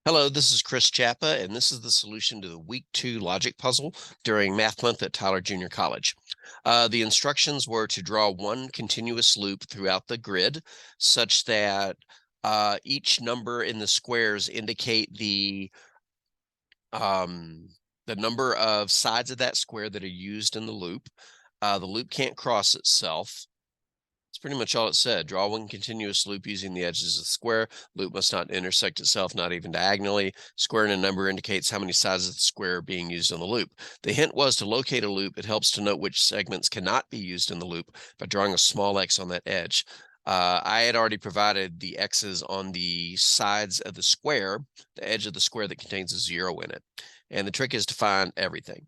Hello, this is Chris Chappa, and this is the solution to the Week 2 logic puzzle during Math Month at Tyler Junior College. The instructions were to draw one continuous loop throughout the grid such that each number in the squares indicate the number of sides of that square that are used in the loop. The loop can't cross itself. That's pretty much all it said. Draw one continuous loop using the edges of the square. Loop must not intersect itself, not even diagonally. Square in a number indicates how many sides of the square are being used in the loop. The hint was to locate a loop. It helps to note which segments cannot be used in the loop by drawing a small X on that edge. I had already provided the X's on the sides of the square, the edge of the square that contains a 0 in it. And the trick is to find everything.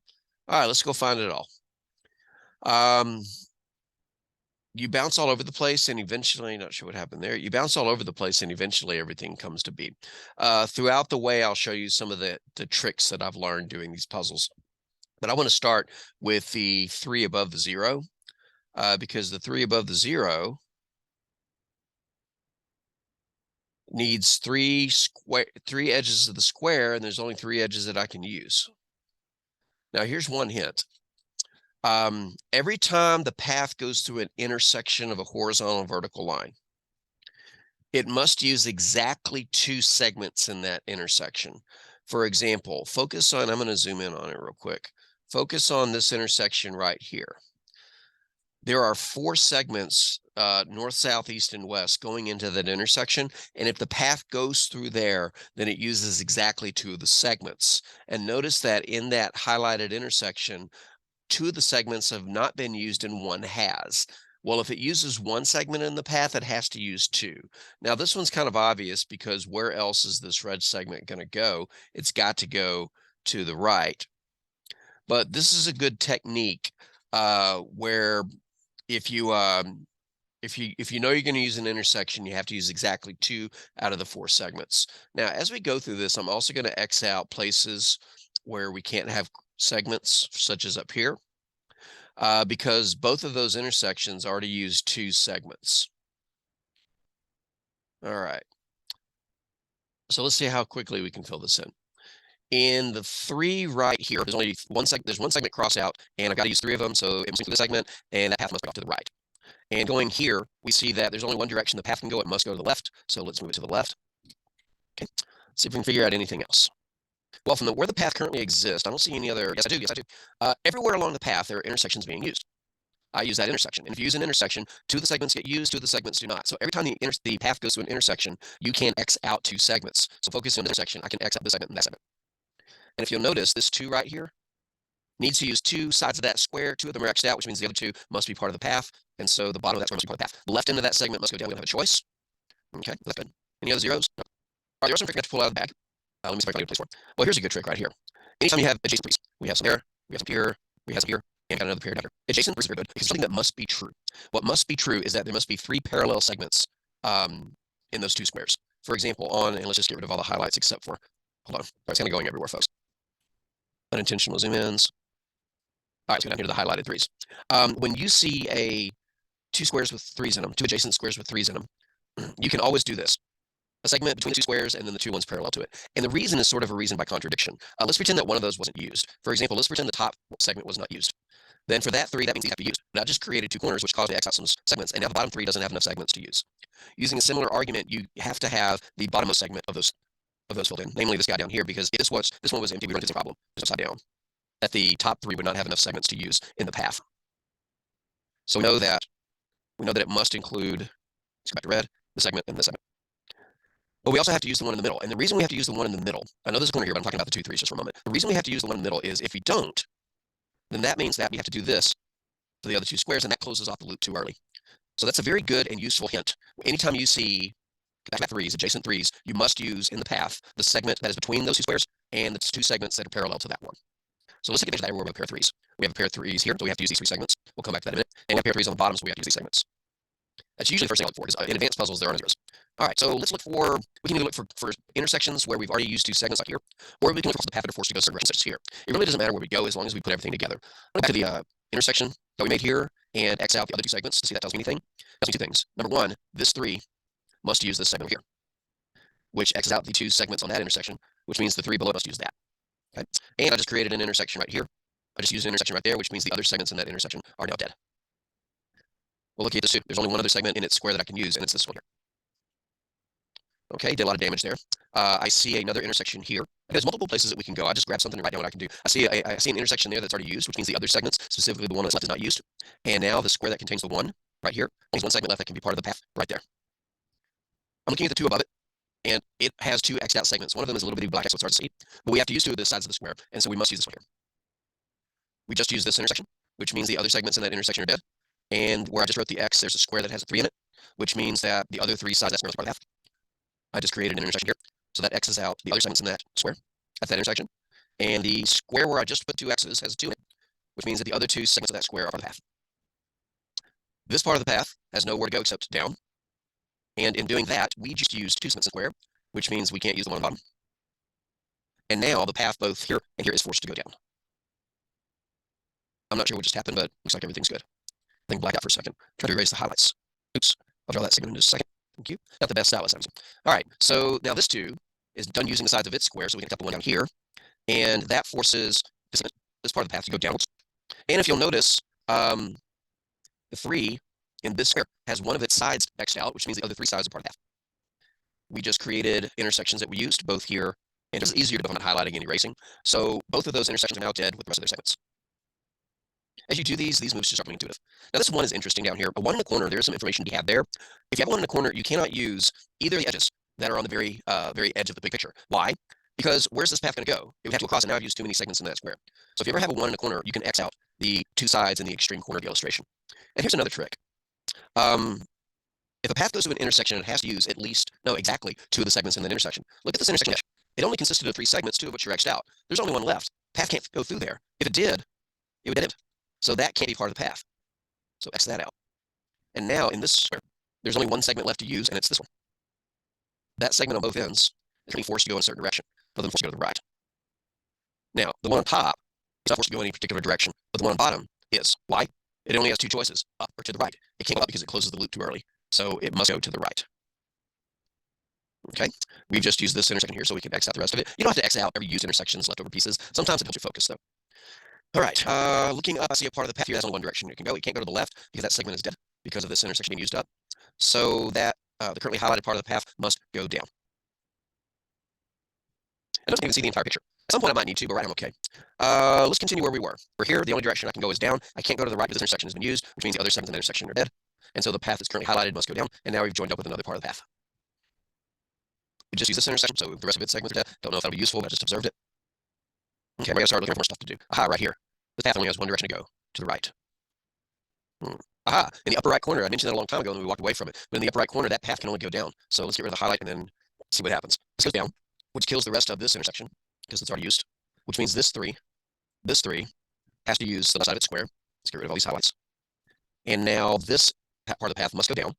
All right, let's go find it all. You bounce all over the place and eventually, not sure what happened there. You bounce all over the place and eventually everything comes to be. Throughout the way, I'll show you some of the tricks that I've learned doing these puzzles. But I want to start with the 3 above the 0, because the 3 above the 0 needs three edges of the square, and there's only 3 edges that I can use. Now, here's one hint. Every time the path goes through an intersection of a horizontal and vertical line, it must use exactly 2 segments in that intersection. For example, focus on, I'm going to zoom in on it real quick. Focus on this intersection right here. There are 4 segments, north, south, east, and west, going into that intersection. And if the path goes through there, then it uses exactly 2 of the segments. And notice that in that highlighted intersection, 2 of the segments have not been used and 1 has. Well, if it uses 1 segment in the path, it has to use 2. Now, this one's kind of obvious because where else is this red segment going to go? It's got to go to the right. But this is a good technique where if you know you're going to use an intersection, you have to use exactly 2 out of the 4 segments. Now, as we go through this, I'm also going to X out places where we can't have segments, such as up here, because both of those intersections already use 2 segments. All right. So let's see how quickly we can fill this in. In the 3 right here, there's only one segment. There's 1 segment cross out, and I've got to use 3 of them. So it must go to the segment, and that path must go off to the right. And going here, we see that there's only one direction the path can go. It must go to the left. So let's move it to the left. Okay. See if we can figure out anything else. Well, from where the path currently exists, I don't see any other. Yes, I do. Yes, I do. Everywhere along the path, there are intersections being used. I use that intersection. And if you use an intersection, 2 of the segments get used, 2 of the segments do not. So every time the path goes to an intersection, you can X out 2 segments. So focus on the intersection. I can X out this segment and that segment. And if you'll notice, this 2 right here needs to use 2 sides of that square. 2 of them are X'd out, which means the other 2 must be part of the path. And so the bottom of that square must be part of the path. The left end of that segment must go down. We don't have a choice. Okay, that's good. Any other zeros? No. All right, there are some tricks to pull out of the bag. Let me see if I can find a place for it. Well, here's a good trick right here. Anytime you have adjacent threes, we have some there, we have some here, we have some here, and got another pair down here. Adjacent threes are very good because something that must be true. What must be true is that there must be 3 parallel segments in those 2 squares. For example, and let's just get rid of all the highlights except for, hold on, it's kind of going everywhere, folks. Unintentional zoom ins. All right, let's go down here to the highlighted 3s. When you see 2 squares with 3s in them, 2 adjacent squares with 3s in them, you can always do this. A segment between the 2 squares and then the 2 ones parallel to it. And the reason is sort of a reason by contradiction. Let's pretend that one of those wasn't used. For example, let's pretend the top segment was not used. Then for that 3, that means you have to use. But I just created 2 corners, which caused me to X out some segments, and now the bottom 3 doesn't have enough segments to use. Using a similar argument, you have to have the bottommost segment of those filled in, namely this guy down here, because if this one was empty, we run into the problem, just upside down, that the top 3 would not have enough segments to use in the path. So we know that it must include, let's go back to red, the segment and the segment. But we also have to use the one in the middle. And the reason we have to use the one in the middle, I know there's a corner here, but I'm talking about the 2 3s just for a moment. The reason we have to use the one in the middle is if we don't, then that means that we have to do this for the other 2 squares, and that closes off the loop too early. So that's a very good and useful hint. Anytime you see back 3s, adjacent 3s, you must use in the path the segment that is between those 2 squares and the 2 segments that are parallel to that one. So let's take advantage of that where we have a pair of 3s. We have a pair of 3s here, so we have to use these 3 segments. We'll come back to that in a minute. And we have a pair of 3s on the bottom, so we have to use these segments. That's usually the first thing I look for, because in advanced puzzles, there are no zeros. All right, so let's look for, we can either look for intersections where we've already used 2 segments like here, or we can look for the path that are forced to go certain directions such as here. It really doesn't matter where we go as long as we put everything together. I'll go back to the intersection that we made here and X out the other 2 segments to see if that tells me anything. It tells me 2 things. Number 1, this 3 must use this segment here, which X's out the 2 segments on that intersection. which means the 3 below must use that. Okay. And I just created an intersection right here. I just used an intersection right there, which means the other segments in that intersection are now dead. Well, look at this too. There's only one other segment in its square that I can use, and it's this one here. Okay, did a lot of damage there. I see another intersection here. There's multiple places that we can go. I just grab something to write down what I can do. I see an intersection there that's already used, which means the other segments, specifically the one that's left, is not used. And now the square that contains the 1 right here, there's one segment left that can be part of the path right there. I'm looking at the 2 above it, and it has 2 X'd out segments. One of them is a little bitty black, so it's hard to see. But we have to use 2 of the sides of the square, and so we must use this one here. We just use this intersection, which means the other segments in that intersection are dead. And where I just wrote the X, there's a square that has a 3 in it, which means that the other 3 sides of that square are part of the path. I just created an intersection here. So that X's out the other segments in that square at that intersection. And the square where I just put 2 X's has a 2 in it, which means that the other 2 segments of that square are part of the path. This part of the path has nowhere to go except down. And in doing that, we just used 2 segments of square, which means we can't use the one on the bottom. And now the path both here and here is forced to go down. I'm not sure what just happened, but looks like everything's good. I think black out for a second. Try to erase the highlights. Oops. I'll draw that segment in just a second. Thank you. Not the best stylus, obviously. All right. So now this 2 is done using the sides of its square, so we can cut the 1 down here. And that forces this part of the path to go downwards. And if you'll notice, the 3 in this square has one of its sides X'd out, which means the other 3 sides are part of the path. We just created intersections that we used both here, and it's easier to do on highlighting and erasing. So both of those intersections are now dead with the rest of their segments. As you do these moves just are intuitive. Now this 1 is interesting down here. A 1 in the corner, there's some information to be had there. If you have 1 in the corner, you cannot use either of the edges that are on the very edge of the big picture. Why? Because where's this path going to go? It would have to go across, and now I've used too many segments in that square. So if you ever have a 1 in the corner, you can X out the 2 sides in the extreme corner of the illustration. And here's another trick. If a path goes to an intersection, it has to use at least, no, exactly 2 of the segments in that intersection. Look at this intersection edge. It only consisted of 3 segments, 2 of which are X'd out. There's only 1 left. Path can't go through there. If it did, it would dead end. So that can't be part of the path. So X that out. And now in this square, there's only 1 segment left to use, and it's this one. That segment on both ends is being forced to go in a certain direction, other than forced to go to the right. Now, the one on top is not forced to go in any particular direction, but the one on bottom is. Why? It only has 2 choices, up or to the right. It can't go up because it closes the loop too early. So it must go to the right. Okay, we've just used this intersection here so we can X out the rest of it. You don't have to X out every used intersections, leftover pieces. Sometimes it helps you focus though. All right, looking up, I see a part of the path here. That's only 1 direction it can go. It can't go to the left because that segment is dead because of this intersection being used up. So that the currently highlighted part of the path must go down. I don't even see the entire picture. At some point I might need to, but right now I'm okay. Let's continue where we were. We're here. The only direction I can go is down. I can't go to the right because this intersection has been used, which means the other segments in the intersection are dead. And so the path that's currently highlighted must go down. And now we've joined up with another part of the path. We just use this intersection, so the rest of its segments are dead. Don't know if that'll be useful, but I just observed it. Okay, we're going to start looking for more stuff to do. Aha, right here. This path only has 1 direction to go, to the right. Aha, in the upper right corner, I mentioned that a long time ago and we walked away from it. But in the upper right corner, that path can only go down. So let's get rid of the highlight and then see what happens. This goes down, which kills the rest of this intersection because it's already used, which means this 3 has to use the left side of its square. Let's get rid of all these highlights. And now this part of the path must go down,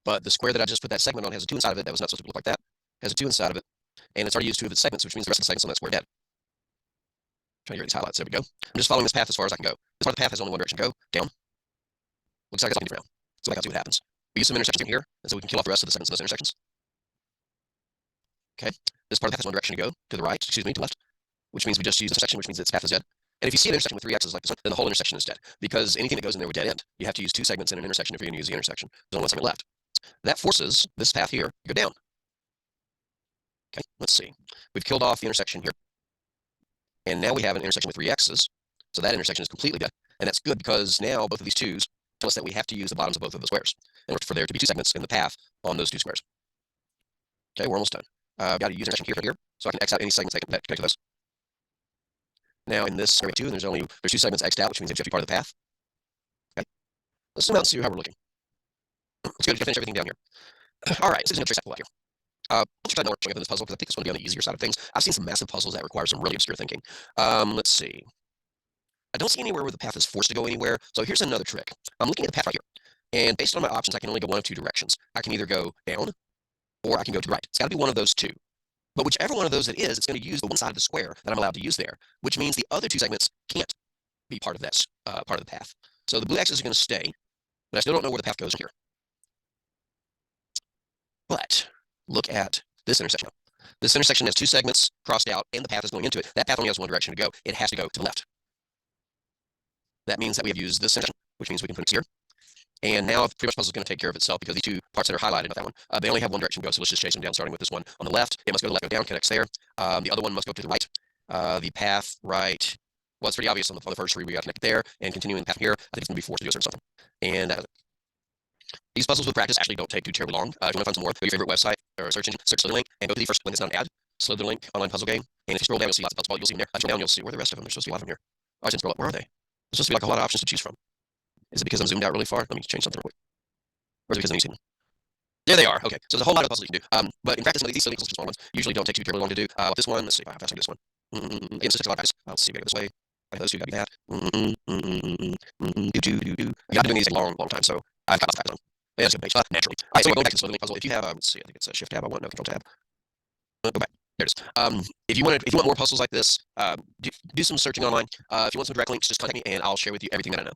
but the square that I just put that segment on has a 2 inside of it. That was not supposed to look like that. Has a 2 inside of it, and it's already used 2 of its segments, which means the rest of the segments on that square are dead. Trying to get these highlights. There we go. I'm just following this path as far as I can go. This part of the path has only 1 direction to go, down. Looks like it's all different now. So I can see what happens. We use some intersections in here, and so we can kill off the rest of the segments in those intersections. Okay. This part of the path has 1 direction to go, to the right, excuse me, to the left, which means we just use the intersection, which means its path is dead. And if you see an intersection with 3 X's like this one, then the whole intersection is dead, because anything that goes in there would dead end. You have to use 2 segments in an intersection if you're going to use the intersection. There's only 1 segment left. That forces this path here to go down. Okay, let's see. We've killed off the intersection here. And now we have an intersection with 3 X's. So that intersection is completely dead. And that's good because now both of these 2's tell us that we have to use the bottoms of both of the squares in order for there to be 2 segments in the path on those 2 squares. Okay, we're almost done. I've got to use intersection here and here, so I can X out any segments that connect to those. Now in this square 2, there's 2 segments X'd out, which means they have to be part of the path. Okay, let's zoom out and see how we're looking. Let's go to finish everything down here. All right, this is another trick out here. I'll try to know showing up in this puzzle because I think this one will be on the easier side of things. I've seen some massive puzzles that require some really obscure thinking. Let's see. I don't see anywhere where the path is forced to go anywhere. So here's another trick. I'm looking at the path right here. And based on my options, I can only go 1 of 2 directions. I can either go down or I can go to the right. It's got to be one of those 2. But whichever one of those it is, it's going to use the one side of the square that I'm allowed to use there, which means the other 2 segments can't be part of that part of the path. So the blue X's are going to stay, but I still don't know where the path goes from here. But look at this intersection. This intersection has 2 segments crossed out and the path is going into it. That path only has one direction to go. It has to go to the left. That means that we have used this intersection, which means we can put it here. And now pretty much puzzle is going to take care of itself because these 2 parts that are highlighted, not that one, they only have one direction to go. So let's just chase them down, starting with this one on the left. It must go to the left, go down, connects there. The other one must go to the right. The path right, well, it's pretty obvious on the first 3 we got connected there, and continuing the path here, I think it's going to be forced to do a certain something. And these puzzles with practice actually don't take too terribly long. If you want to find some more, go to your favorite website or search engine, search Slitherlink, and go to the first link that's not an ad. Slitherlink online puzzle game. And if you scroll down, you'll see lots of puzzles. You'll see them there. Scroll down, you'll see where the rest of them. There's supposed to be a lot of them here. Oh, I didn't scroll up. Where are they? There's supposed to be like a lot of options to choose from. Is it because I'm zoomed out really far? Let me change something real quick. Or is it because I'm using them? There they are. Okay, so there's a whole lot of puzzles you can do. But in practice, these silly puzzles, small ones, usually don't take too terribly long to do. This one, let's see how fast I can do this one. Again, this takes a lot of practice. Let's see if I go this way. Those 2 got to be that. You got to do these a long, long time. So I've got lots of practice on. Yeah, that's a good page. Naturally. All right, so we're going back to the Slitherlink puzzle. If you have, let's see, I think it's a Shift tab. I want no Control tab. Go back. There it is. If you want more puzzles like this, do some searching online. If you want some direct links, just contact me and I'll share with you everything that I know.